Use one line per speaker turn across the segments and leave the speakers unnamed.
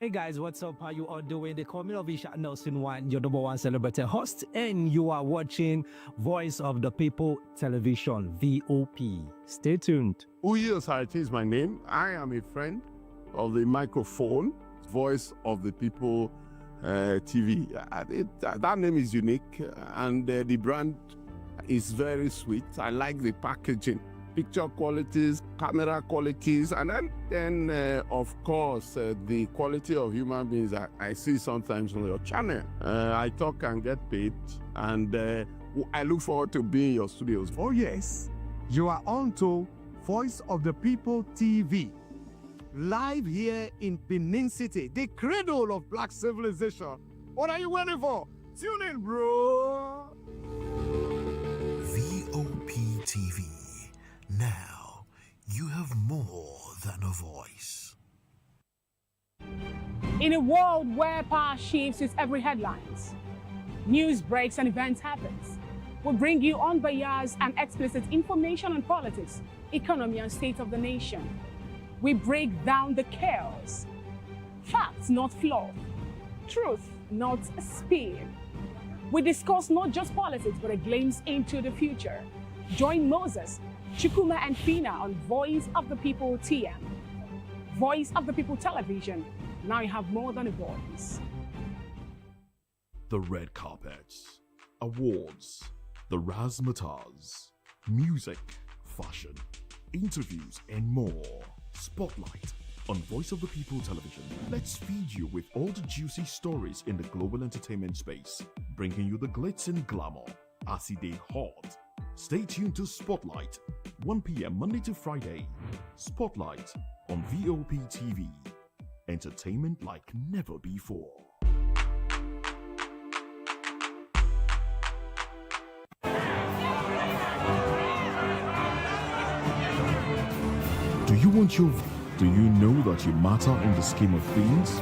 Hey guys, what's up? How you all doing? They call me Lovisha Nelson One, your number one celebrity host, and you are watching Voice of the People Television, VOP. Stay tuned.
Uyi Osarate is my name. I am a friend of the microphone, Voice of the People TV. That name is unique, and the brand is very sweet. I like the packaging, picture qualities, camera qualities, and then of course, the quality of human beings that I see sometimes on your channel. I talk and get paid, and I look forward to being in your studios.
Oh yes, you are on to Voice of the People TV, live here in Benin City, the cradle of black civilization. What are you waiting for? Tune in, bro.
VOP TV. Now, you have more than a voice.
In a world where power shifts with every headlines, news breaks and events happens, we bring you unbiased and explicit information on politics, economy, and state of the nation. We break down the chaos. Facts, not fluff. Truth, not spin. We discuss not just politics, but a glimpse into the future. Join Moses, Chukuma, and Fina on Voice of the People TM. Voice of the People Television. Now you have more than a voice.
The red carpets, awards, the razzmatazz, music, fashion, interviews, and more. Spotlight on Voice of the People Television. Let's feed you with all the juicy stories in the global entertainment space, bringing you the glitz and glamour as it is hot. Stay tuned to Spotlight, 1 p.m. Monday to Friday. Spotlight on VOP TV. Entertainment like never before. Do you want your... Do you know that you matter in the scheme of things?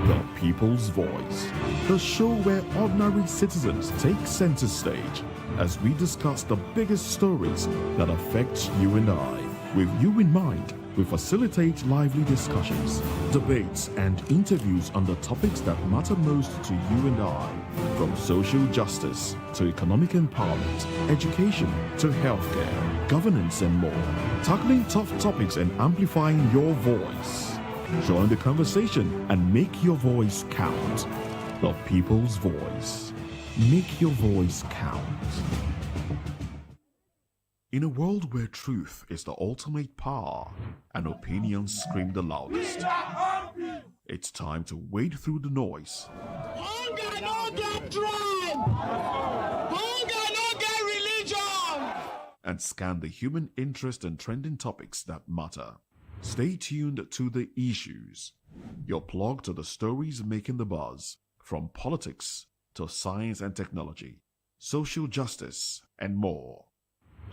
The People's Voice, the show where ordinary citizens take center stage as we discuss the biggest stories that affect you and I. With you in mind, we facilitate lively discussions, debates, and interviews on the topics that matter most to you and I, from social justice to economic empowerment, education to healthcare, governance, and more, tackling tough topics and amplifying your voice. Join the conversation and make your voice count. The People's Voice. Make your voice count. In a world where truth is the ultimate power and opinions scream the loudest, it's time to wade through the noise.
Hunger no get tribe! Hunger no get religion!
And scan the human interest and trending topics that matter. Stay tuned to The Issues, your plug to the stories making the buzz, from politics to science and technology, social justice, and more.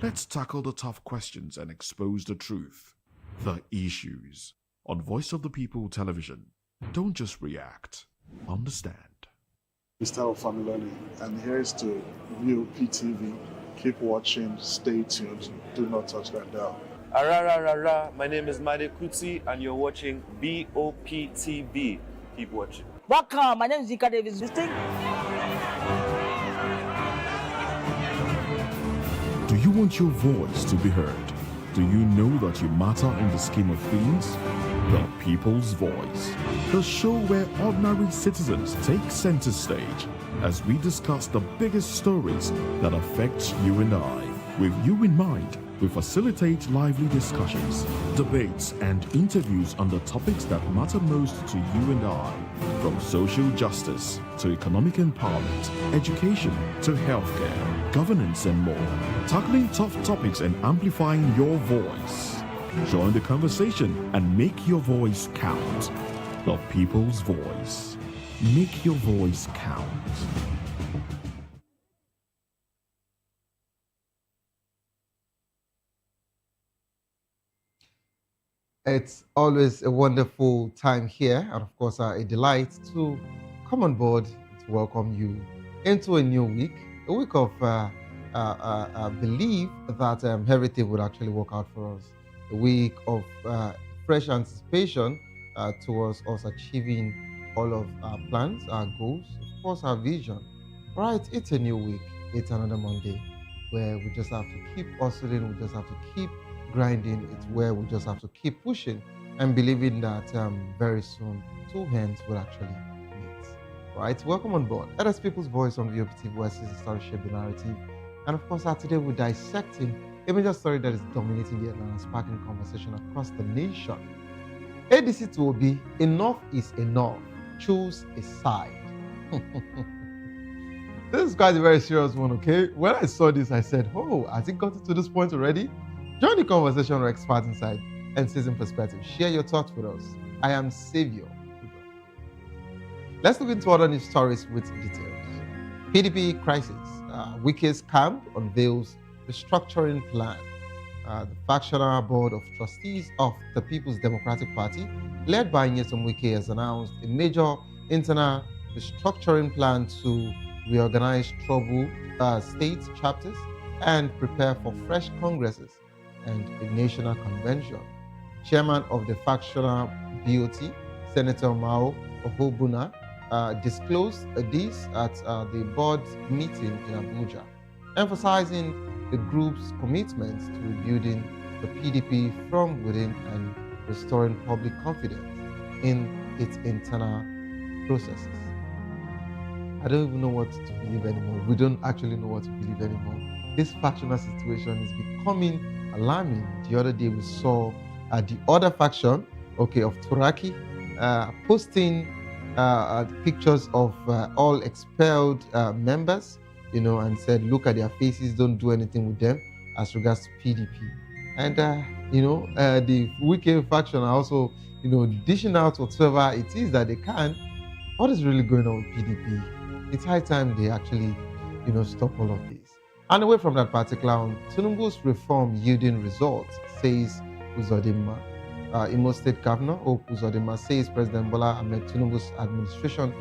Let's tackle the tough questions and expose the truth. The Issues on Voice of the People Television. Don't just react, understand.
Mr. Familoni, and here's to VOP TV. Keep watching, stay tuned, do not touch that dial.
Arararara, my name is Made Kuti and you're watching BOP TV. Keep watching.
Welcome, my name is Zika Davis. This thing.
Do you want your voice to be heard? Do you know that you matter in the scheme of things? The People's Voice, the show where ordinary citizens take center stage as we discuss the biggest stories that affect you and I. With you in mind, we facilitate lively discussions, debates, and interviews on the topics that matter most to you and I, from social justice to economic empowerment, education to healthcare, governance, and more, tackling tough topics and amplifying your voice. Join the conversation and make your voice count. The People's Voice. Make your voice count.
It's always a wonderful time here, and of course, a delight to come on board to welcome you into a new week, a week of belief that everything will actually work out for us, a week of fresh anticipation towards us achieving all of our plans, our goals, of course, our vision. All right, it's a new week. It's another Monday where we just have to keep hustling. We just have to keep grinding. It's where we just have to keep pushing and believing that very soon two hands will actually meet. Right? Welcome on board. That is People's Voice on VOPT Voices, the story shape the narrative. And of course, today we're dissecting a major story that is dominating the headline and sparking conversation across the nation. ADC to OB, enough is enough. Choose a side. This is quite a very serious one, okay? When I saw this, I said, oh, has it gotten to this point already? Join the conversation with Expert Insight and Citizen Perspective. Share your thoughts with us. I am Savior. Let's look into other news stories with details. PDP crisis. Wike's camp unveils restructuring plan. The factional board of trustees of the People's Democratic Party, led by Nyesom Wike, has announced a major internal restructuring plan to reorganize troubled state chapters and prepare for fresh congresses and a national convention. Chairman of the factional BOT, Senator Mao Ohobuna, disclosed this at the board meeting in Abuja, emphasizing the group's commitment to rebuilding the PDP from within and restoring public confidence in its internal processes. I don't even know what to believe anymore. We don't actually know what to believe anymore. This factional situation is becoming alarming. The other day we saw the other faction, of Turaki, posting pictures of all expelled members, and said, look at their faces, don't do anything with them as regards to PDP. And, the Wike faction are also, dishing out whatever it is that they can. What is really going on with PDP? It's high time they actually, stop all of this. And away from that particular one, Tinubu's reform yielding results, says Uzodinma. Imo State Governor Hope Uzodinma says President Bola Ahmed Tinubu's administration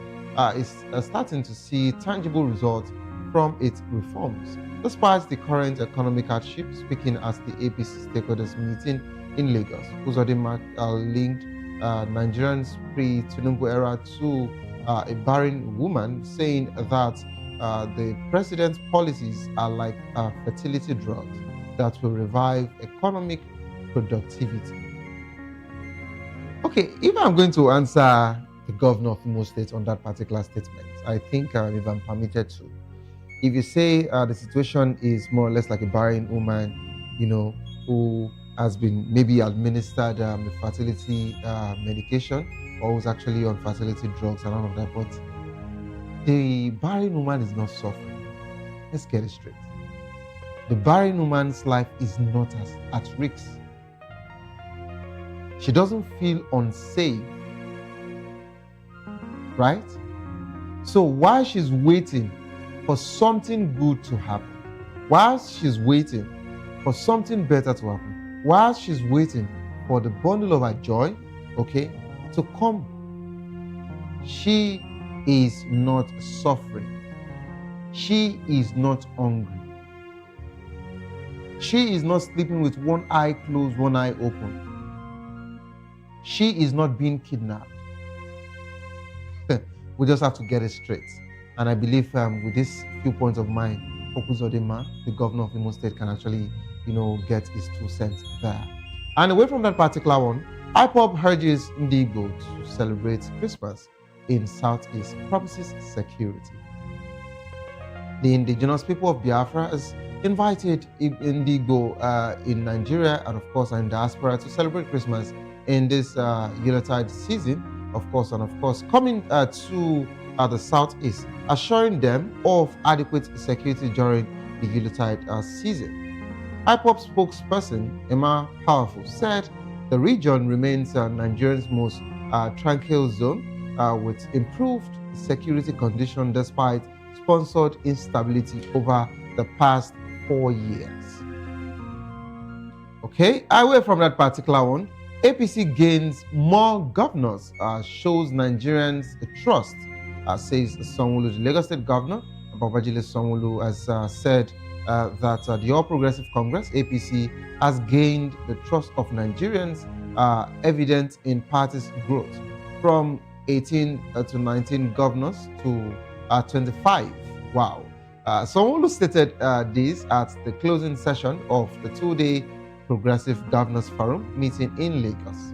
is starting to see tangible results from its reforms. Despite the current economic hardship, speaking at the APC stakeholders meeting in Lagos, Uzodinma linked Nigerians pre-Tinubu era to a barren woman, saying that the president's policies are like fertility drugs that will revive economic productivity. Okay, if I'm going to answer the governor of Imo State on that particular statement, I think if I'm permitted to, if you say the situation is more or less like a barren woman, who has been maybe administered a fertility medication, or who's actually on fertility drugs and all of that, but the barren woman is not suffering. Let's get it straight. The barren woman's life is not at risk. She doesn't feel unsafe, right? So while she's waiting for something good to happen, while she's waiting for something better to happen, while she's waiting for the bundle of her joy, to come, she is not suffering. She is not hungry. She is not sleeping with one eye closed, one eye open. She is not being kidnapped. We just have to get it straight. And I believe with these few points of mine, Uzodinma, the governor of Imo State, can actually, get his 2 cents there. And away from that particular one, IPOB urges Ndigbo to celebrate Christmas in Southeast, promises security. The indigenous people of Biafra has invited Ndigbo in Nigeria and of course in diaspora to celebrate Christmas in this Yuletide season, of course, coming to the Southeast, assuring them of adequate security during the Yuletide season. IPOB spokesperson Emma Powerful said the region remains Nigeria's most tranquil zone with improved security conditions despite sponsored instability over the past 4 years. Okay, away from that particular one, APC gains more governors, shows Nigerians trust, says Sanwo-Olu. The Lagos State Governor, Babajide Sanwo-Olu, has said that the All Progressive Congress, APC, has gained the trust of Nigerians, evident in party's growth from 18 to 19 governors to 25. Wow. Someone who stated this at the closing session of the 2-day Progressive Governors Forum meeting in Lagos.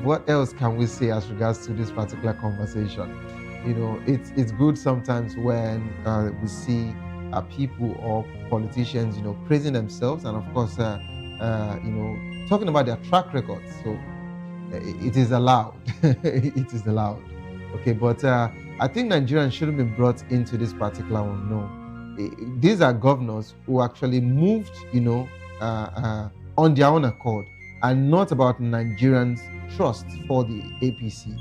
What else can we say as regards to this particular conversation? You know, it's good sometimes when we see people or politicians, you know, praising themselves and, of course, you know, talking about their track record. So it is allowed. It is allowed. Okay, but I think Nigerians shouldn't be brought into this particular one. No, these are governors who actually moved, you know, on their own accord, and not about Nigerians' trust for the APC.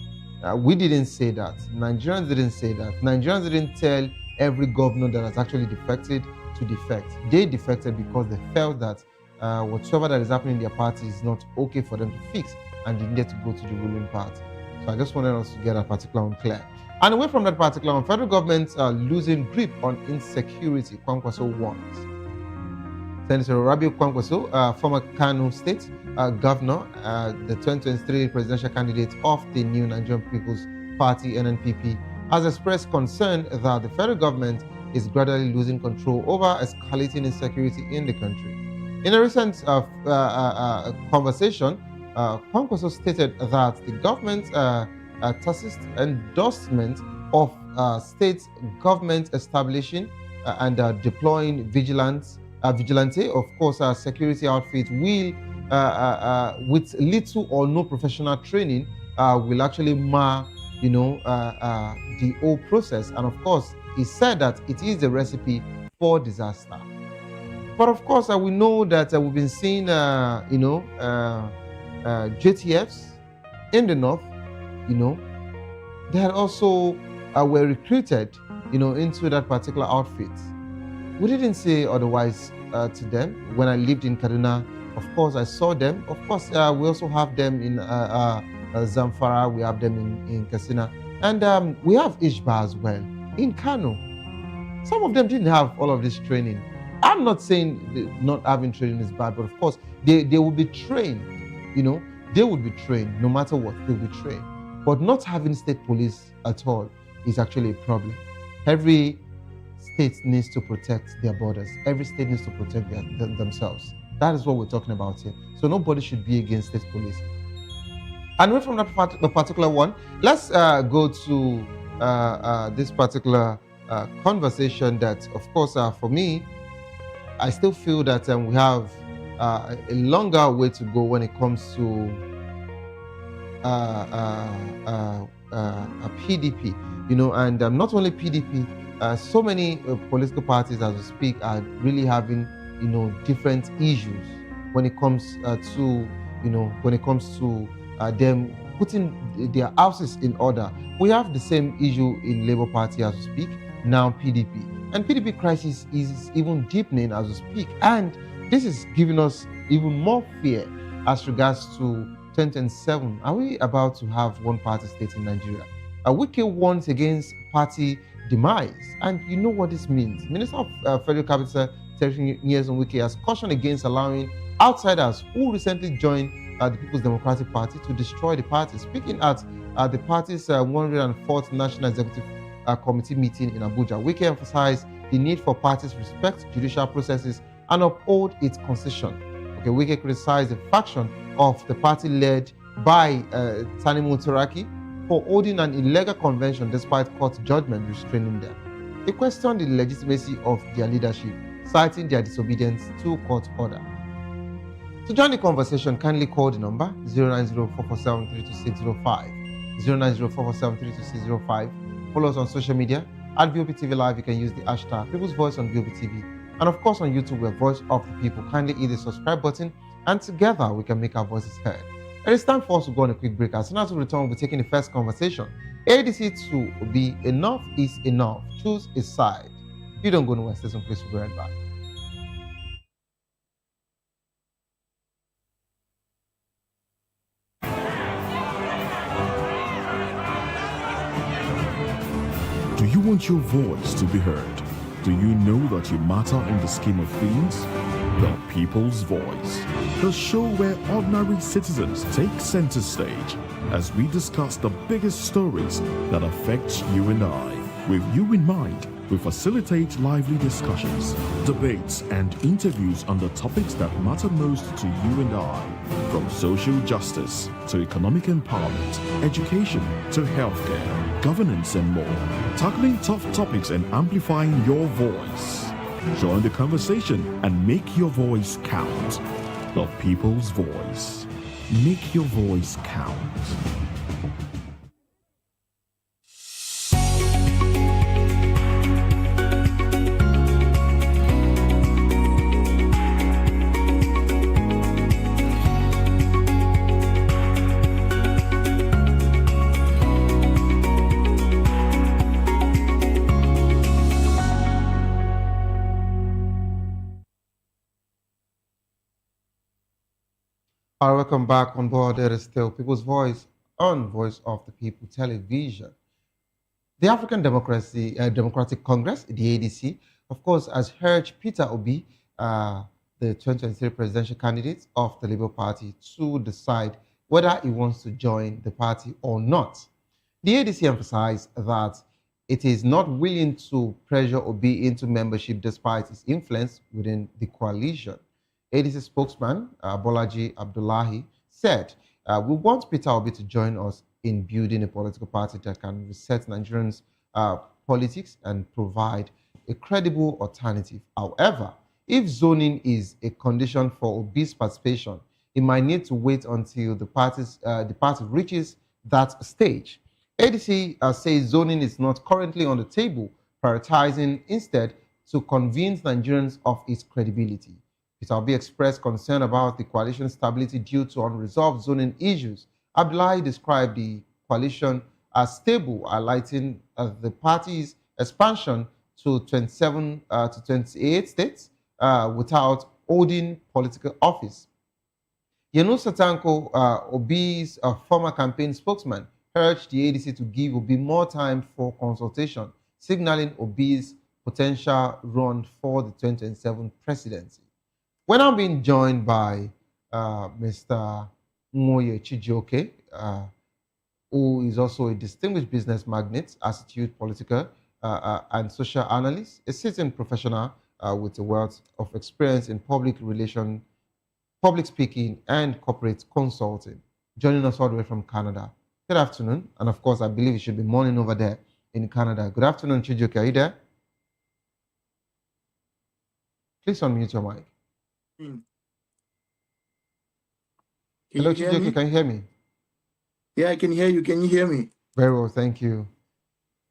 We didn't say that. Nigerians didn't say that. Nigerians didn't tell every governor that has actually defected to defect. They defected because they felt that whatsoever that is happening in their party is not okay for them to fix, and they needed to go to the ruling party. So I just wanted us to get that particular one clear. And away from that particular one, federal governments are losing grip on insecurity, Kwankwaso warns. Senator Rabiu Kwankwaso, former Kano State governor, the 2023 presidential candidate of the New Nigerian People's Party, NNPP, has expressed concern that the federal government is gradually losing control over escalating insecurity in the country. In a recent conversation, Kwankwaso stated that the government's tacit endorsement of state government establishing and deploying vigilante, of course, security outfit will, with little or no professional training, will actually mar, you know, the whole process. And of course, he said that it is a recipe for disaster. But of course, we know that we've been seeing, you know, JTFs in the north, you know, they also were recruited, you know, into that particular outfit. We didn't say otherwise to them. When I lived in Kaduna, of course, I saw them. Of course, we also have them in Zamfara, we have them in Katsina, and we have Ishba as well in Kano. Some of them didn't have all of this training. I'm not saying not having training is bad, but of course, they will be trained, you know, they would be trained no matter what, they'll be trained. But not having state police at all is actually a problem. Every state needs to protect their borders. Every state needs to protect themselves. That is what we're talking about here. So nobody should be against state police. And away from that particular one, let's go to this particular conversation that, of course, for me, I still feel that we have a longer way to go when it comes to PDP, you know, and not only PDP, so many political parties as we speak are really having, you know, different issues when it comes to, you know, when it comes to them putting their houses in order. We have the same issue in Labour Party as we speak, now PDP. And PDP crisis is even deepening as we speak. And this is giving us even more fear as regards to 2027. Are we about to have one-party state in Nigeria? Wike warns against party demise. And you know what this means. Minister of Federal Capital Territory Nyesom Wike has cautioned against allowing outsiders who recently joined the People's Democratic Party to destroy the party. Speaking at the party's 104th National Executive Committee meeting in Abuja, Wike emphasized the need for parties to respect judicial processes and uphold its constitution. Okay, Wike criticized the faction of the party led by Tanimu Turaki for holding an illegal convention despite court judgment restraining them. He questioned the legitimacy of their leadership, citing their disobedience to court order. To join the conversation, kindly call the number 090-447-32605, 090-447-32605. Follow us on social media at VOP TV Live. You can use the hashtag People's Voice on VOP TV. And of course on YouTube, we're Voice of the People. Kindly hit the subscribe button, and together we can make our voices heard. It is time for us to go on a quick break. As soon as we return, we'll be taking the first conversation. ADC to be enough is enough. Choose a side. You don't go nowhere. Stay some place. We'll be right back.
Do you want your voice to be heard? Do you know that you matter in the scheme of things? The People's Voice, the show where ordinary citizens take center stage. as we discuss the biggest stories that affect you and I. With you in mind, we facilitate lively discussions, debates, and interviews on the topics that matter most to you and I, from social justice to economic empowerment, education to healthcare, governance, and more, tackling tough topics and amplifying your voice. Join the conversation and make your voice count. The People's Voice. Make your voice count.
All right, welcome back on board. There is still People's Voice on Voice of the People Television. The African Democratic Congress, the ADC, of course, has urged Peter Obi, the 2023 presidential candidate of the Labour Party, to decide whether he wants to join the party or not. The ADC emphasized that it is not willing to pressure Obi into membership despite his influence within the coalition. ADC spokesman Bolaji Abdullahi said, we want Peter Obi to join us in building a political party that can reset Nigerians' politics and provide a credible alternative. However, if zoning is a condition for Obi's participation, he might need to wait until the party reaches that stage. ADC says zoning is not currently on the table, prioritizing instead to convince Nigerians of its credibility. Peter Obi expressed concern about the coalition's stability due to unresolved zoning issues. Abdullahi described the coalition as stable, highlighting the party's expansion to 27 to 28 states without holding political office. Yunus Satanko, Obi's former campaign spokesman, urged the ADC to give Obi more time for consultation, signaling Obi's potential run for the 2027 presidency. When I'm being joined by Mr. Nwoye Chijioke, who is also a distinguished business magnate, astute political and social analyst, a seasoned professional with a wealth of experience in public relations, public speaking, and corporate consulting, joining us all the way from Canada. Good afternoon, and of course, I believe it should be morning over there in Canada. Good afternoon, Chijioke. Are you there? Please unmute your mic. Hello, Chijioke, can you hear me?
Yeah, I can hear you. Can you hear me?
Very well, thank you.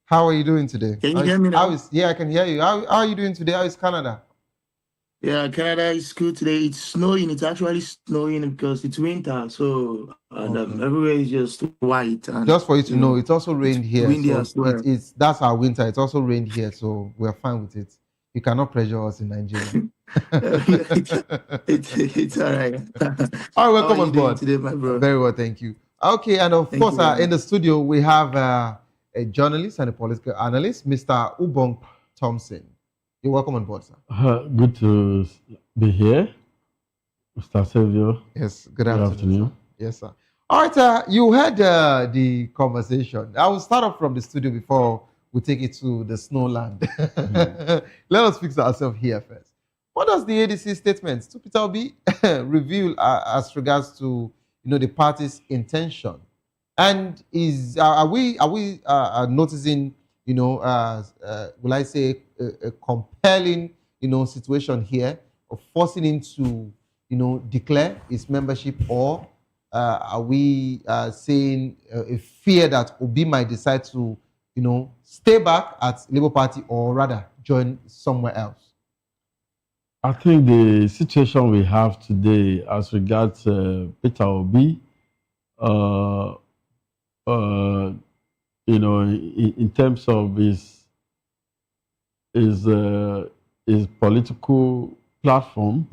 How are you doing today?
Can you hear me now?
Yeah, I can hear you. How are you doing today? How is Canada?
Yeah, Canada is good today. It's snowing. It's actually snowing because it's winter. So everywhere is just white. And,
just for you to know, it's also rained here.
Windy
So
as well.
that's our winter. It's also rained here, so we're fine with it. You cannot pressure us in Nigeria.
It's all right.
All right, welcome
How are
on
you doing
board.
today, my bro?
Very well, thank you. Okay, and of
Thank
course,
you very much.
in the studio, we have a journalist and a political analyst, Mr. Ubong Thompson. You're welcome on board, sir.
Good to be here, Mr. Savio.
Yes, good
afternoon.
afternoon. Yes, sir. All right, you heard the conversation. I will start off from the studio before we take it to the snowland. Let us fix ourselves here first. What does the ADC statement to Peter Obi reveal as regards to the party's intention? And are we noticing will I say a compelling situation here of forcing him to declare his membership, or are we saying a fear that Obi might decide to stay back at Labour Party or rather join somewhere else?
I think the situation we have today as regards Peter Obi, in terms of his political platform,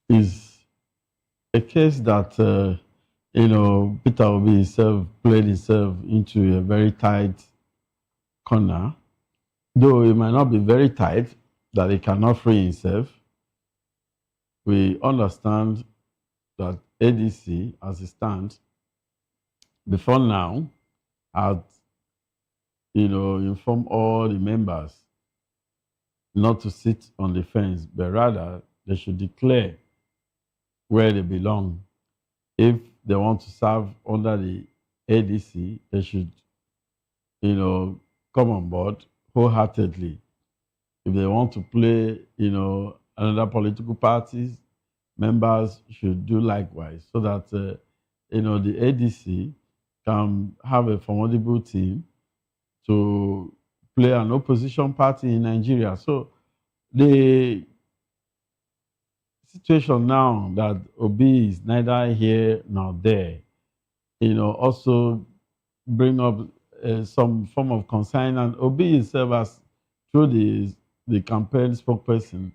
is a case that Peter Obi himself played himself into a very tight corner, though it might not be very tight that he cannot free himself. We understand that ADC, as it stands, before now, had informed all the members not to sit on the fence, but rather they should declare where they belong. If they want to serve under the ADC, they should, come on board wholeheartedly. If they want to play, another political parties, members should do likewise, so that the ADC can have a formidable team to play an opposition party in Nigeria. So the situation now that Obi is neither here nor there, also bring up some form of concern, and Obi himself has, through the campaign spokesperson,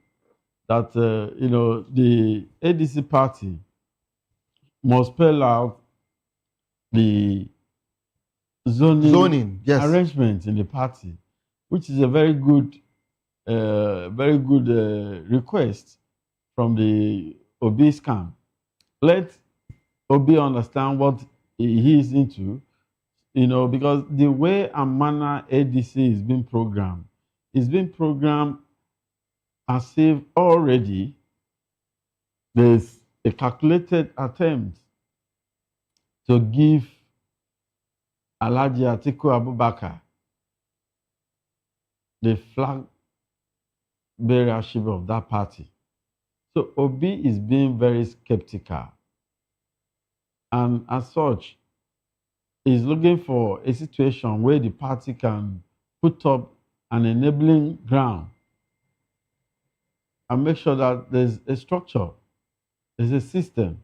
that the ADC party must spell out the zoning
yes,
arrangement in the party, which is a very good request from the Obi's camp. Let Obi understand what he is into, because the way and manner ADC is being programmed, as if already there's a calculated attempt to give Alhaji Atiku Abubakar the flag bearership of that party. So Obi is being very skeptical, and as such, is looking for a situation where the party can put up an enabling ground and make sure that there's a structure, there's a system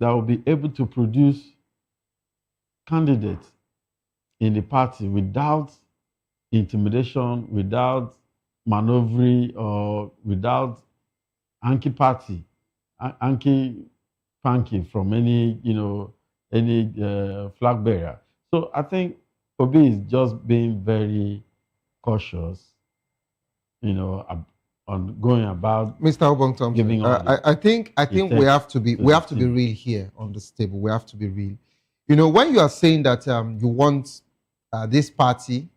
that will be able to produce candidates in the party without intimidation, without maneuvering, or without hanky-panky from any flag bearer. So I think Obi is just being very cautious, on going about
Mr. Obong Thompson.
Giving
I think we have to be real here on this table. We have to be real. When you are saying that you want this party,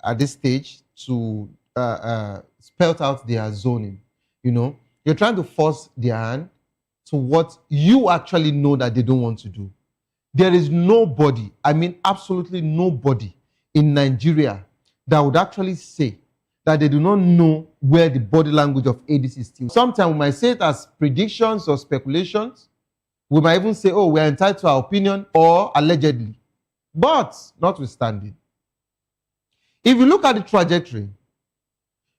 at this stage to spell out their zoning, you're trying to force their hand to what you actually know that they don't want to do. There is nobody, I mean absolutely nobody in Nigeria that would actually say that they do not know where the body language of ADC is still. Sometimes we might say it as predictions or speculations. We might even say, oh, we're entitled to our opinion, or allegedly. But, notwithstanding, if you look at the trajectory,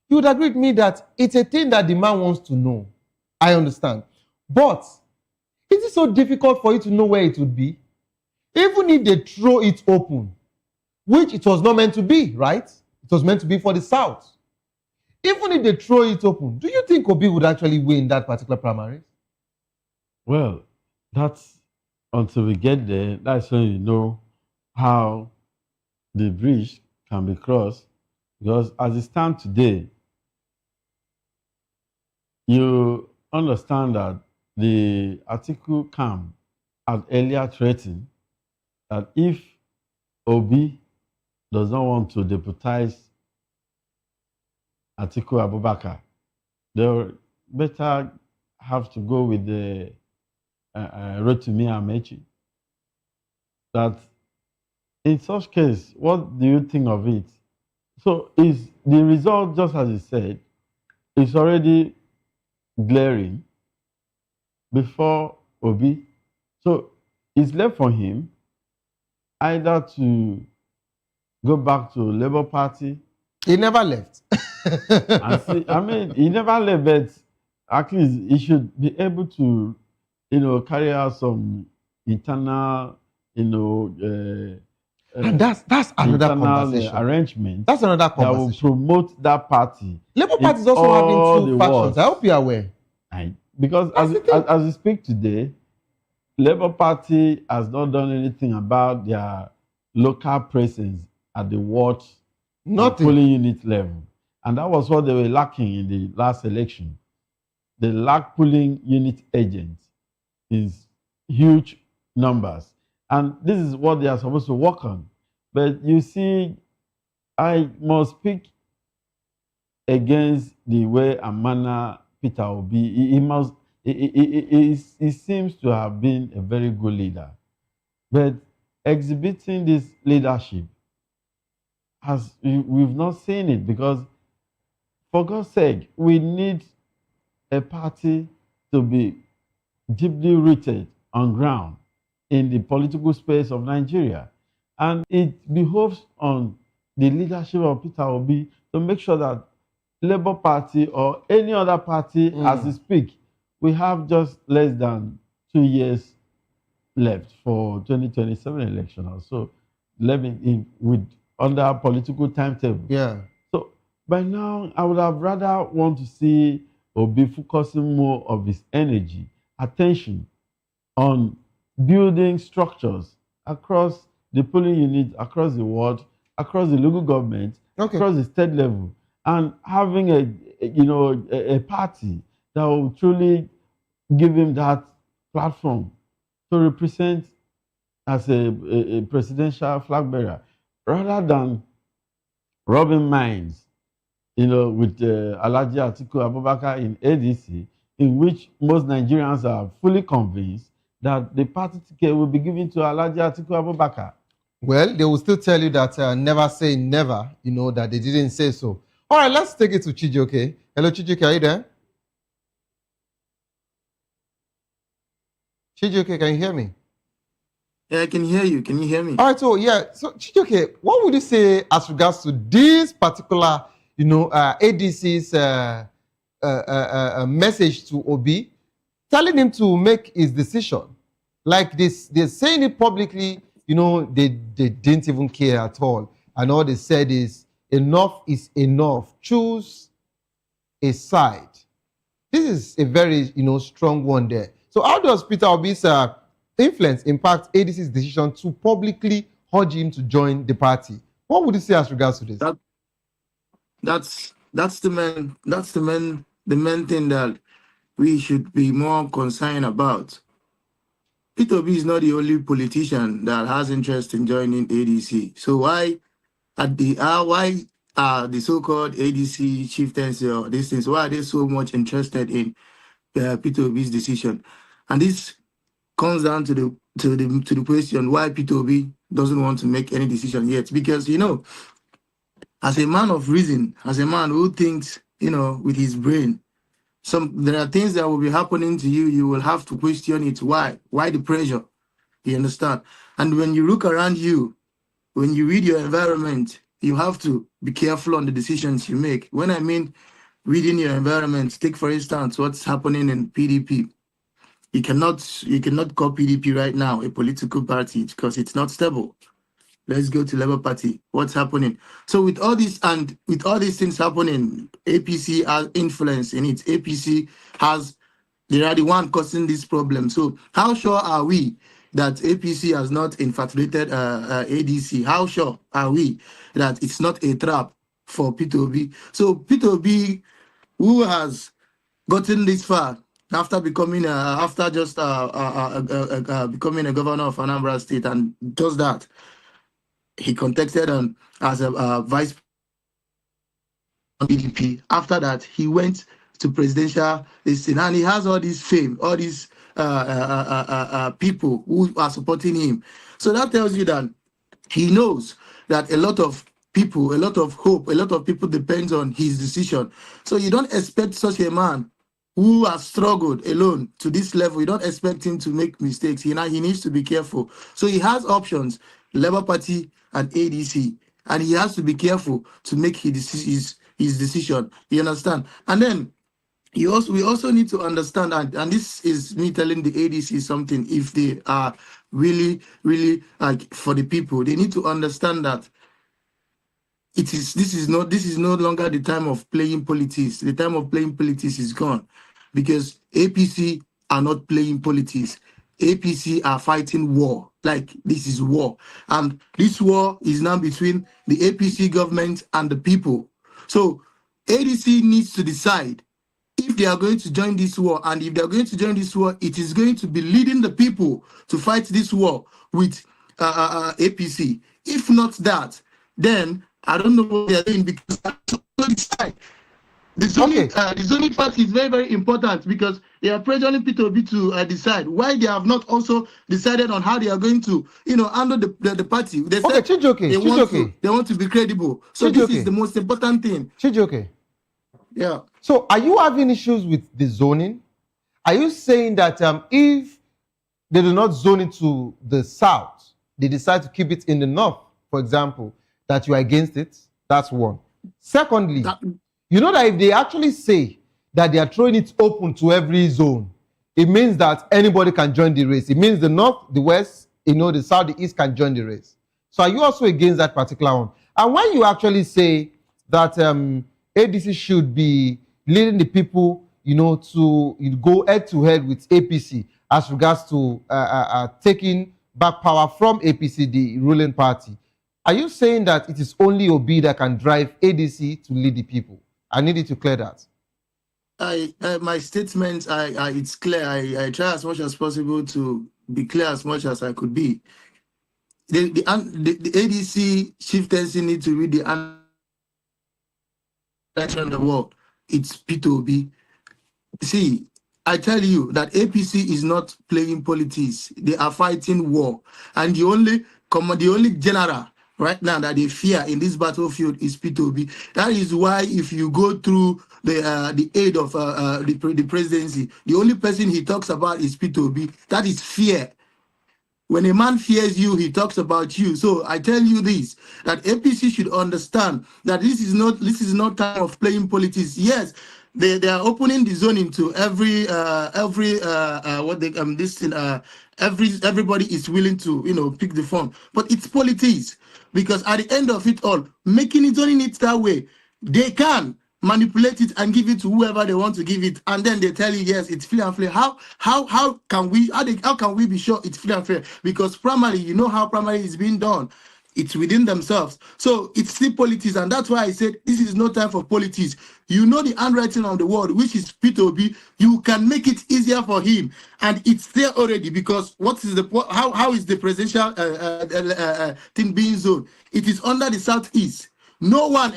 you would agree with me that it's a thing that the man wants to know. I understand. But, is it so difficult for you to know where it would be? Even if they throw it open, which it was not meant to be, right? It was meant to be for the South. Even if they throw it open, do you think Obi would actually win that particular primary?
Well, that's until we get there, that's when you know how the bridge can be crossed. Because as it stands today, you understand that the Atiku camp had earlier threatened that if Obi does not want to deputize Atiku Abubakar, they better have to go with the Rotimi Amechi. That in such case, what do you think of it? So is the result, just as he said, is already glaring before Obi. So it's left for him either to go back to Labour Party.
He never left.
He never left, but at least he should be able to, carry out some internal, and
that's another conversation.
Arrangement.
That's another conversation.
That will promote that party.
Labour Party is also having two factions. I hope you are aware.
Because as we speak today, Labour Party has not done anything about their local presence at the ward polling unit level. And that was what they were lacking in the last election. They lack polling unit agents in huge numbers. And this is what they are supposed to work on. But you see, I must speak against the way and manner Peter Obi. He seems to have been a very good leader. But exhibiting this leadership, we've not seen it, because for God's sake, we need a party to be deeply rooted on ground in the political space of Nigeria. And it behoves on the leadership of Peter Obi to make sure that Labour Party or any other party, as we speak, we have just less than 2 years left for 2027 election or so, under political timetable.
Yeah.
So by now, I would have rather want to see Obi focusing more of his energy, attention on building structures across the polling units, across the world, across the local government, across the state level, and having a party that will truly give him that platform to represent as a presidential flag bearer, rather than rubbing minds, with Alhaji Atiku Abubakar in ADC, in which most Nigerians are fully convinced that the party ticket will be given to Alhaji Atiku Abubakar.
Well, they will still tell you that never say never, that they didn't say so. All right, let's take it to Chijioke. Hello, Chijioke, are you there? Chijioke, can you hear me?
Yeah, I can hear you. Can you hear me?
All right, so Chijioke, what would you say as regards to this particular, ADC's message to Obi, telling him to make his decision? Like this, they're saying it publicly, they didn't even care at all. And all they said is enough. Choose a side. This is a very, strong one there. So how does Peter Obi's influence impact ADC's decision to publicly urge him to join the party? What would you say as regards to this?
That's the main thing that we should be more concerned about. Peter Obi is not the only politician that has interest in joining ADC. So why are the so-called ADC chieftains or these things, why are they so much interested in Peter Obi's decision? And this comes down to the question why Peter Obi doesn't want to make any decision yet. Because as a man of reason, as a man who thinks with his brain, there are things that will be happening to you. You will have to question it. Why the pressure? You understand? And when you look around you, when you read your environment, you have to be careful on the decisions you make. When I mean reading your environment, take for instance what's happening in PDP. You cannot call PDP right now a political party because it's not stable. Let's go to Labour Party. What's happening? So with all this and with all these things happening, APC has influence in it. APC they are the one causing this problem. So how sure are we that APC has not infatuated ADC? How sure are we that it's not a trap for Peter Obi? So Peter Obi, who has gotten this far after becoming becoming a governor of Anambra State, and just that, he contested as a vice PDP. After that, he went to presidential listing, and he has all this fame, all these people who are supporting him. So that tells you that he knows that a lot of people, a lot of hope, a lot of people depends on his decision. So you don't expect such a man who has struggled alone to this level, you don't expect him to make mistakes. He needs to be careful. So he has options, Labour Party and ADC, and he has to be careful to make his decision. You understand? And then we also need to understand, and this is me telling the ADC something, if they are really, really like for the people, they need to understand that this is no longer the time of playing politics. The time of playing politics is gone, because APC are not playing politics. APC are fighting war. Like, this is war. And this war is now between the APC government and the people. So ADC needs to decide if they are going to join this war, and if they are going to join this war, it is going to be leading the people to fight this war with APC. If not that, then I don't know what they are doing, because the zoning part is very, very important, because they are pressuring P2B to decide. Why they have not also decided on how they are going to, handle the party. They said they want to be credible. So this is the most important thing.
Chijioke.
Yeah.
So are you having issues with the zoning? Are you saying that if they do not zone it to the south, they decide to keep it in the north, for example, that you are against it? That's one. Secondly, you know that if they actually say that they are throwing it open to every zone, it means that anybody can join the race. It means the north, the west, the south, the east can join the race. So are you also against that particular one? And when you actually say that ADC should be leading the people, to go head-to-head with APC as regards to taking back power from APC, the ruling party, are you saying that it is only Obi that can drive ADC to lead the people? I need you to clear that.
My statement, it's clear. I try as much as possible to be clear as much as I could be. The ADC chieftaincy need to read the election of the world. It's P2B. See, I tell you that APC is not playing politics. They are fighting war, and the only general right now that they fear in this battlefield is P2B. That is why if you go through the aid of the presidency, the only person he talks about is P2B. That is fear. When a man fears you, he talks about you. So I tell you this, that APC should understand that this is not time of playing politics. Yes, they are opening the zoning to everybody is willing to pick the phone, but it's politics, because at the end of it all, zoning it that way, they can manipulate it and give it to whoever they want to give it, and then they tell you yes, it's fair and fair. How can we be sure it's fair and fair? Because primary, how primary is being done. It's within themselves. So it's still politics, and that's why I said this is no time for politics. The handwriting on the wall, which is P2B, you can make it easier for him, and it's there already. Because how is the presidential thing being zoned? It is under the southeast. No one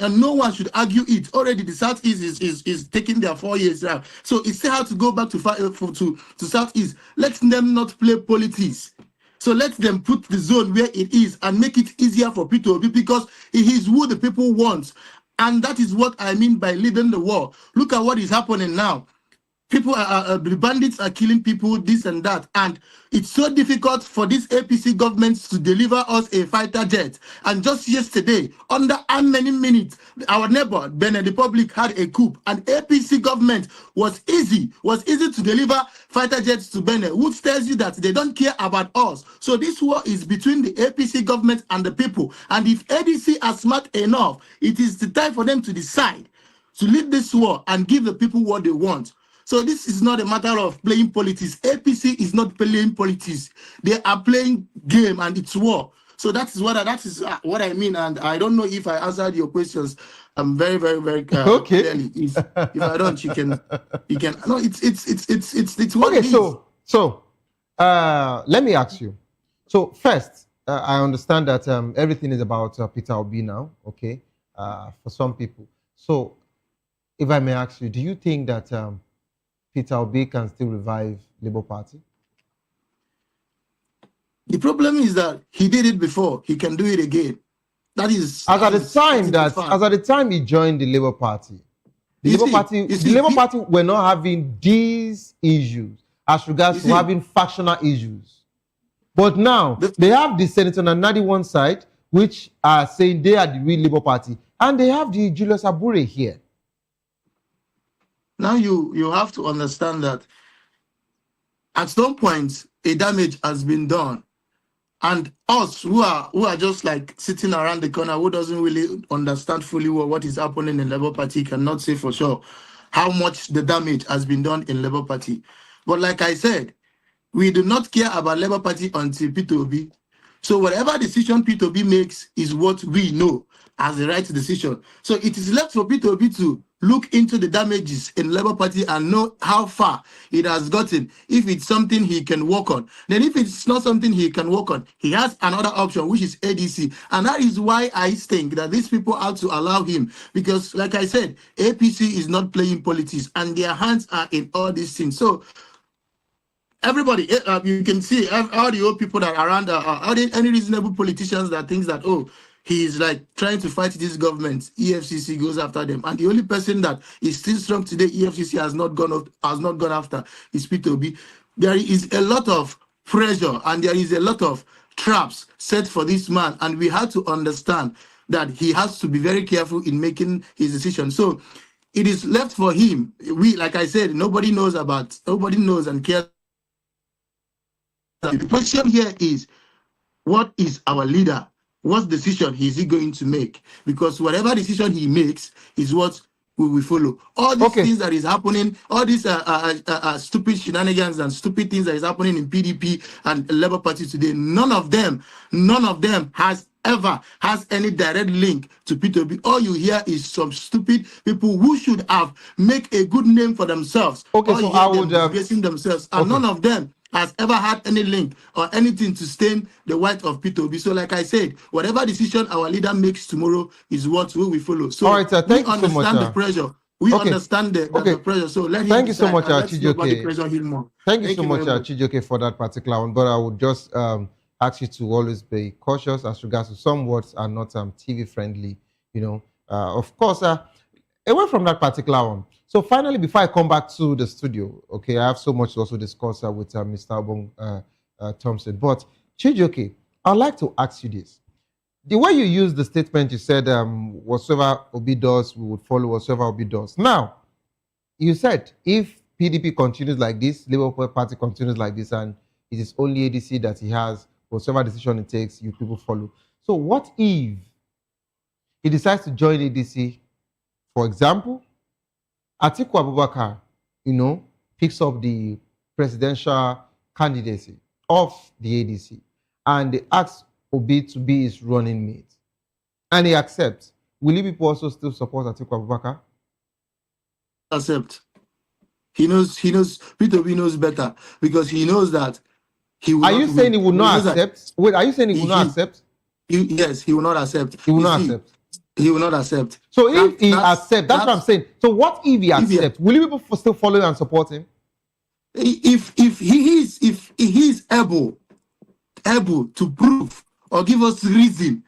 should argue it. Already the southeast is taking their 4 years now. So it still has to go back to southeast. Let them not play politics. So let them put the zone where it is and make it easier for P2B, because it is who the people want. And that is what I mean by leading the war. Look at what is happening now. The bandits are killing people, this and that. And it's so difficult for this APC government to deliver us a fighter jet. And just yesterday, under how many minutes, our neighbor, Benin Republic, had a coup. And APC government was easy to deliver fighter jets to Benin, which tells you that they don't care about us. So this war is between the APC government and the people. And if ADC are smart enough, it is the time for them to decide to lead this war and give the people what they want. So this is not a matter of playing politics. APC is not playing politics. They are playing game, and it's war. So that is what I mean. And I don't know if I answered your questions. I'm very, very, very
okay.
Clearly. If I don't, you can. No, it's what
okay.
It is.
So let me ask you. So first, I understand that everything is about Peter Obi now. Okay, for some people. So if I may ask you, do you think that Peter Obi can still revive Labour Party?
The problem is that he did it before. He can do it again. That is
as at the time he joined the Labour Party. The Labour Party were not having these issues as regards to having factional issues. But now they have the Senator Nadi one side, which are saying they are the real Labour Party, and they have the Julius Abure here.
Now you have to understand that at some point a damage has been done, and us who are just like sitting around the corner, who doesn't really understand fully what is happening in Labour Party, cannot say for sure how much the damage has been done in Labour Party. But like I said, we do not care about Labour Party until P2B. So whatever decision P2B makes is what we know as the right decision. So it is left for P2B to look into the damages in Labour Party and know how far it has gotten. If it's something he can work on, then if it's not something he can work on, he has another option, which is ADC. And that is why I think that these people have to allow him, because like I said, APC is not playing politics and their hands are in all these things. So everybody, you can see all the old people that are around, any reasonable politicians that thinks that, oh, he is like trying to fight this government, EFCC goes after them. And the only person that is still strong today, EFCC has not gone after, is Peter Obi. There is a lot of pressure and there is a lot of traps set for this man. And we have to understand that he has to be very careful in making his decision. So it is left for him. We, like I said, nobody knows and cares. The question here is, what is our leader? What decision is he going to make? Because whatever decision he makes is what we will follow. All these things that is happening, all these stupid shenanigans and stupid things that is happening in PDP and Labour Party today, none of them has any direct link to Peter Obi. All you hear is some stupid people who should have make a good name for themselves.
Okay, so I would
disgracing themselves, and none of them has ever had any link or anything to stain the white of Peter Obi. So like I said, whatever decision our leader makes tomorrow is what we will follow. So
all right, sir, thank you so much,
the pressure. We understand the pressure. So let him
thank you so much,
Chijoke.
Thank you so much, Chijoke, for that particular one. But I would just ask you to always be cautious as regards to some words are not TV friendly. You know, of course, away from that particular one. So finally, before I come back to the studio, okay, I have so much to also discuss with Mr. Obong Thompson. But Chijoke, I'd like to ask you this. The way you used the statement, you said, whatsoever Obi does, we would follow whatsoever Obi does. Now, you said if PDP continues like this, Labour Party continues like this, and it is only ADC that he has, whatever decision it takes, you people follow. So what if he decides to join ADC, for example, Atiku Abubakar, picks up the presidential candidacy of the ADC, and they ask Obi to be his running mate, and he accepts. Will you people also still support Atiku Abubakar?
Accept. He knows. Peter Obi knows better, because he knows that he will.
Are you saying he will not accept? Wait, are you saying he will not accept?
Yes, he will not accept.
He will not accept.
He will not accept.
So if he accepts, that's what I'm saying. So what if he accepts? Will you people still follow and support him?
If he is able to prove or give us reason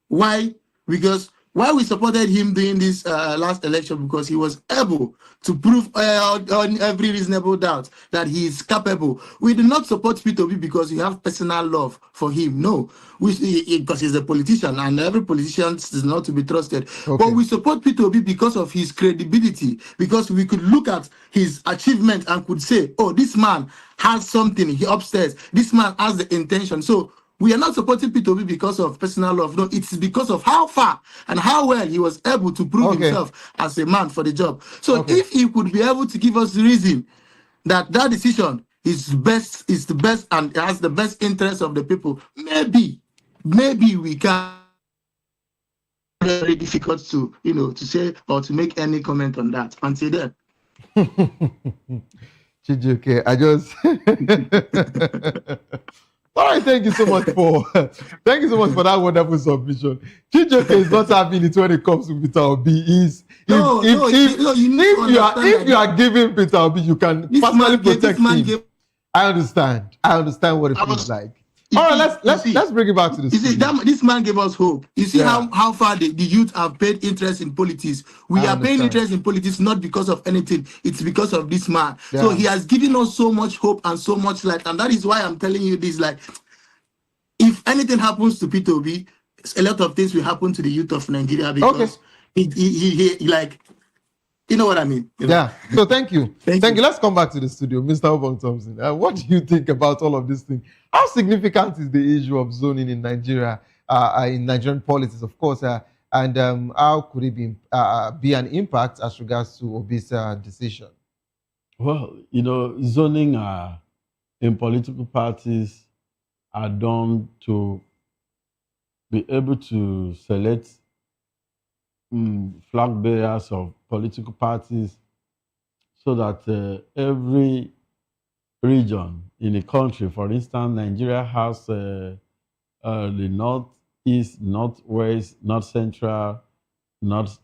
why, because why we supported him during this last election, because he was able to prove on every reasonable doubt that he is capable. We do not support Peter Obi because we have personal love for him. No, because he's a politician, and every politician is not to be trusted. Okay. But we support Peter Obi because of his credibility, because we could look at his achievement and could say, oh, this man has something upstairs. This man has the intention. So we are not supporting Peter Obi because of personal love. No, it's because of how far and how well he was able to prove himself as a man for the job. So if he could be able to give us the reason that decision is the best and has the best interest of the people, maybe we can. Very difficult to to say or to make any comment on that until then.
Chijoke, I just all right, thank you so much for that wonderful submission. Chijoke is not having it when it comes to Peter Obi. If you are giving Peter Obi, you can personally protect him. I understand what it feels like. All right, let's bring it back to the studio.
This man gave us hope. You see how far the youth have paid interest in politics. We are paying interest in politics not because of anything. It's because of this man. Yeah. So he has given us so much hope and so much light. And that is why I'm telling you this. Like, if anything happens to Peter Obi, a lot of things will happen to the youth of Nigeria, because he like, you know what I mean?
Yeah. So thank you. Thank you. Let's come back to the studio. Mr. Obong Thompson, what do you think about all of these things? How significant is the issue of zoning in Nigeria, in Nigerian politics, of course, and how could it be an impact as regards to Obi's decision?
Well, zoning in political parties are done to be able to select flag bearers of political parties so that every region in the country, for instance, Nigeria has the northeast, northwest, north central, south,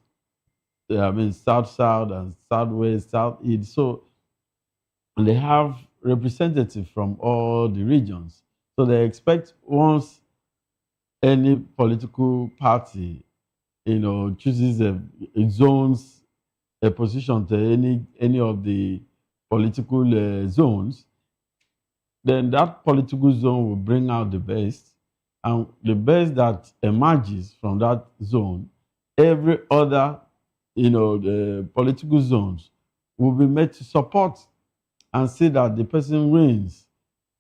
and southwest, southeast. So they have representatives from all the regions. So they expect once any political party, chooses a zones, a position to any of the political zones, then that political zone will bring out the best, and the best that emerges from that zone, every other, the political zones will be made to support and see that the person wins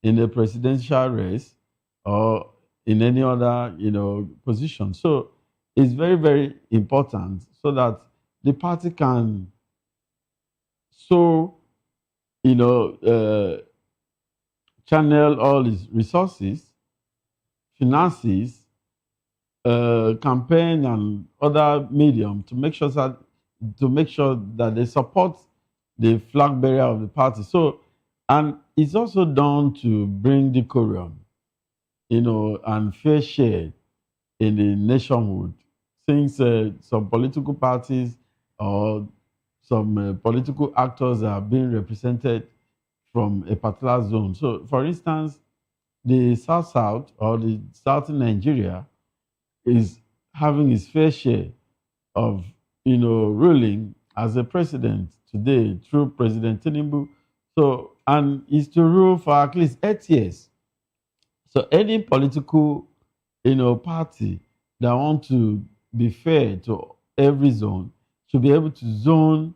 in a presidential race or in any other, position. So it's very, very important so that the party can channel all its resources, finances, campaign and other medium to make sure that they support the flag bearer of the party. So, and it's also done to bring decorum, and fair share in the nationhood. Since some political parties or some political actors are being represented from a particular zone. So, for instance, the South or the Southern Nigeria is having its fair share of, ruling as a president today through President Tinubu. So, and is to rule for at least 8 years. So, any political, party that want to be fair to every zone should be able to zone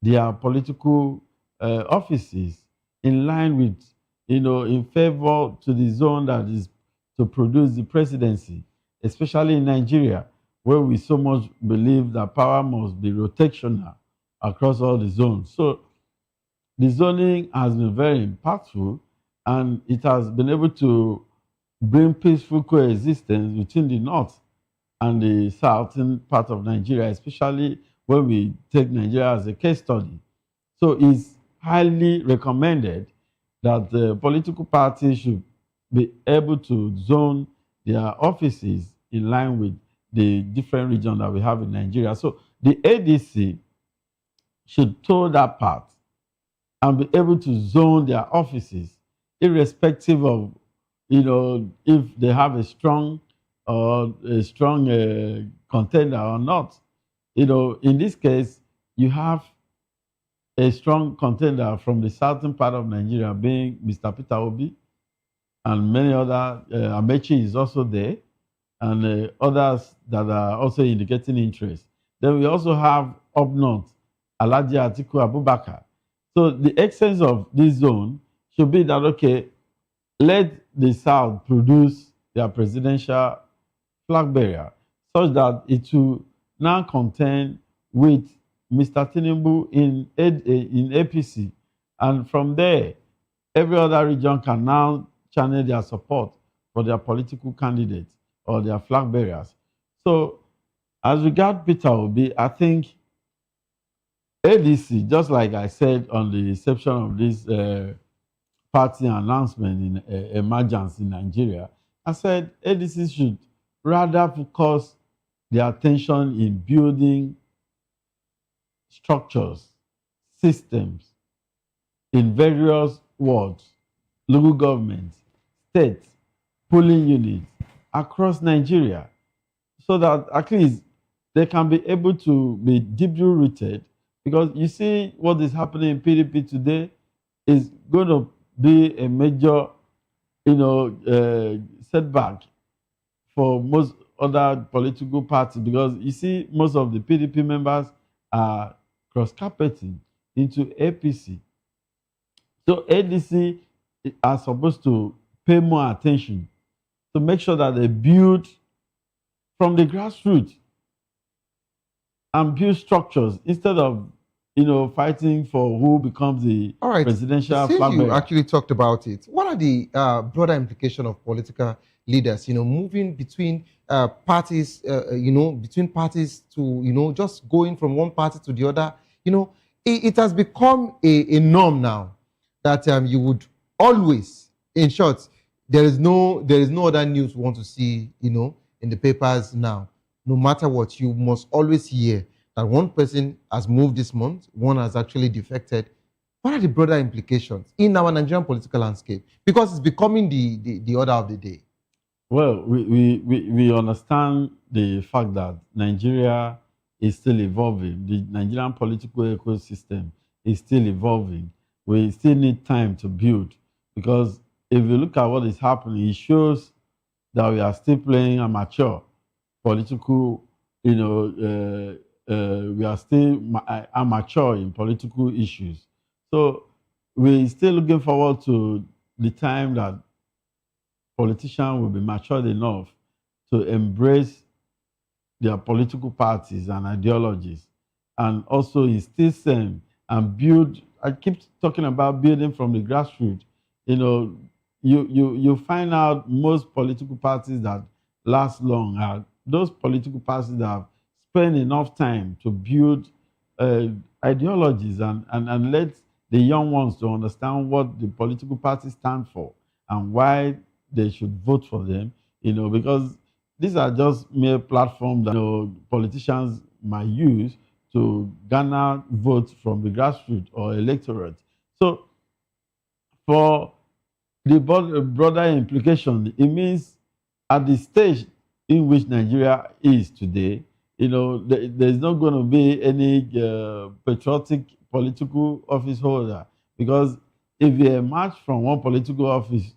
their political offices in line with, in favor to the zone that is to produce the presidency, especially in Nigeria, where we so much believe that power must be rotational across all the zones. So the zoning has been very impactful, and it has been able to bring peaceful coexistence between the north and the southern part of Nigeria, especially when we take Nigeria as a case study. So it's highly recommended that the political parties should be able to zone their offices in line with the different regions that we have in Nigeria. So the ADC should toe that path and be able to zone their offices irrespective of, if they have a strong contender or not. In this case, you have a strong contender from the southern part of Nigeria being Mr. Peter Obi, and many other, Amechi is also there, and others that are also indicating interest. Then we also have up north, Alhaji Atiku Abubakar. So the essence of this zone should be that, okay, let the South produce their presidential flag bearer such that it will now contend with Mr. Tinubu in APC. And from there, every other region can now channel their support for their political candidates or their flag bearers. So as regards Peter Obi, I think ADC, just like I said on the inception of this party announcement in emergence in Nigeria, I said ADC should rather focus their attention in building structures, systems in various wards, local governments, states, polling units across Nigeria, so that at least they can be able to be deeply rooted. Because you see what is happening in PDP today is going to be a major, setback for most other political parties, because you see most of the PDP members are cross-carpeting into APC. So ADC are supposed to pay more attention to make sure that they build from the grassroots and build structures instead of, fighting for who becomes the presidential flag bearer.
You actually talked about it. What are the broader implications of political leaders, moving between parties, between parties to, just going from one party to the other. It has become a norm now that you would always, in short, there is no other news we want to see, in the papers now. No matter what, you must always hear that one person has moved this month, one has actually defected. What are the broader implications in our Nigerian political landscape? Because it's becoming the order of the day.
Well, we understand the fact that Nigeria is still evolving. The Nigerian political ecosystem is still evolving. We still need time to build, because if you look at what is happening, it shows that we are still playing amateur political, we are still amateur in political issues. So we're still looking forward to the time that politicians will be matured enough to embrace their political parties and ideologies, and also instill them and build. I keep talking about building from the grassroots. You find out most political parties that last long are those political parties that have spent enough time to build ideologies and let the young ones to understand what the political parties stand for and why they should vote for them, because these are just mere platforms that politicians might use to garner votes from the grassroots or electorate. So for the broader implication, it means at the stage in which Nigeria is today, there's not going to be any patriotic political office holder, because if you emerge from one political office,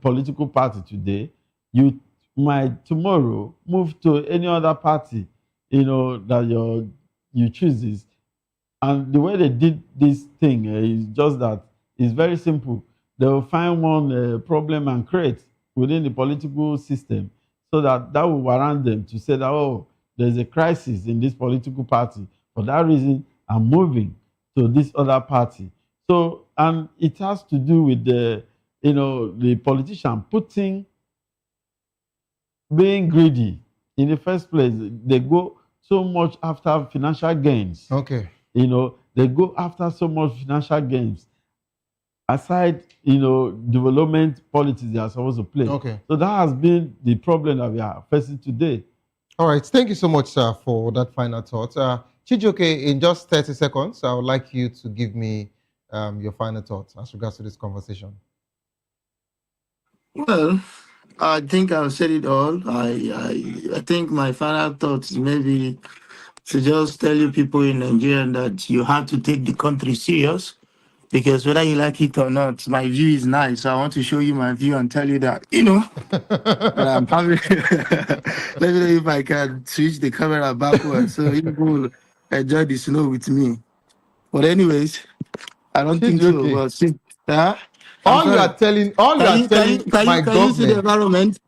political party today, you might tomorrow move to any other party, that you chooses. And the way they did this thing is just that it's very simple. They will find one problem and create within the political system, so that will warrant them to say that, oh, there's a crisis in this political party. For that reason, I'm moving to this other party. So, and it has to do with the politician being greedy in the first place. They go so much after financial gains.
Okay.
They go after so much financial gains aside, development politics they are supposed to play.
Okay.
So that has been the problem that we are facing today.
All right. Thank you so much, sir, for that final thought. Chijioke, in just 30 seconds, I would like you to give me your final thoughts as regards to this conversation.
Well, I think I've said it all. I think my final thoughts maybe to just tell you people in Nigeria that you have to take the country serious, because whether you like it or not, my view is nice. So I want to show you my view and tell you that, that I'm having. Let me know if I can switch the camera backwards so you will enjoy the snow with me. But anyways, I don't think so.
Okay.
But see, huh?
All you are telling my government.
Can you see the environment?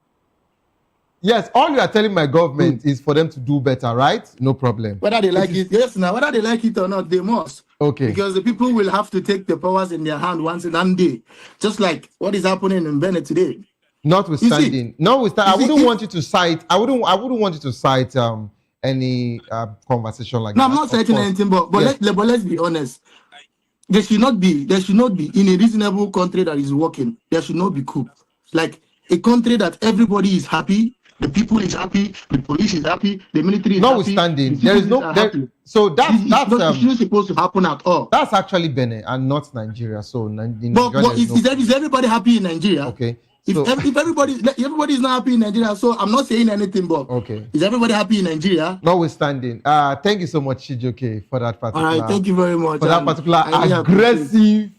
Yes, all you are telling my government is for them to do better, right? No problem.
Whether they like it, yes, now whether they like it or not, they must.
Okay.
Because the people will have to take the powers in their hand once in one day, just like what is happening in Benin today.
Notwithstanding, I wouldn't want you to cite. I wouldn't want you to cite any conversation like that.
No, I'm not citing anything, but
Yes.
let's be honest. There should not be in a reasonable country that is working. There should not be coup. Like a country that everybody is happy, the people is happy, the police is happy, the military is
Notwithstanding,
happy.
there is no. So
It's not supposed to happen at all.
That's actually Benin and not Nigeria. So
But is everybody happy in Nigeria?
Okay.
If everybody is not happy in Nigeria, so I'm not saying anything, but
okay.
Is everybody happy in Nigeria?
Notwithstanding, thank you so much, Chijioke, for that particular.
All right, thank you very much.
For that particular aggressive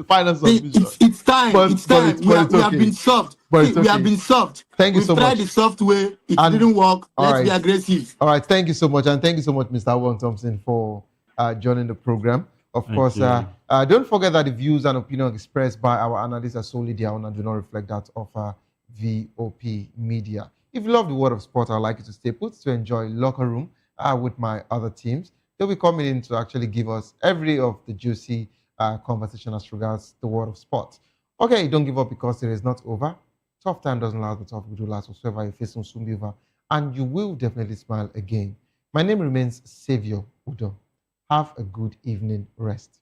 final submission.
It's time. It's time. We have been soft. We have been soft.
Thank you so much.
We tried the soft way. It didn't work. Let's be aggressive.
All right. Thank you so much. And thank you so much, Mr. Wong Thompson, for joining the program. Of course, don't forget that the views and opinions expressed by our analysts are solely their own and do not reflect that of VOP Media. If you love the world of sport, I'd like you to stay put to enjoy Locker Room with my other teams. They'll be coming in to actually give us every of the juicy conversation as regards the world of sport. Okay, don't give up because it is not over. Tough time doesn't last, but tough will last. Whatsoever you face will soon be over, and you will definitely smile again. My name remains Savior Udo. Have a good evening rest.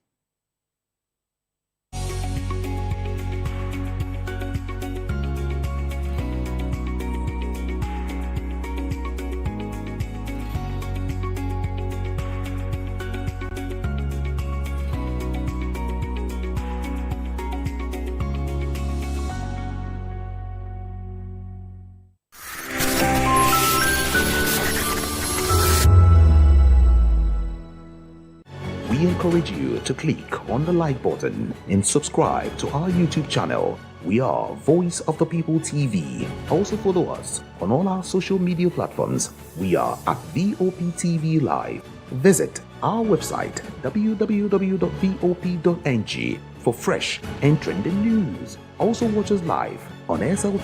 We encourage you to click on the like button and subscribe to our YouTube channel. We are Voice of the People TV. Also follow us on all our social media platforms. We are at VOP TV Live. Visit our website www.vop.ng for fresh and trending news. Also watch us live on SL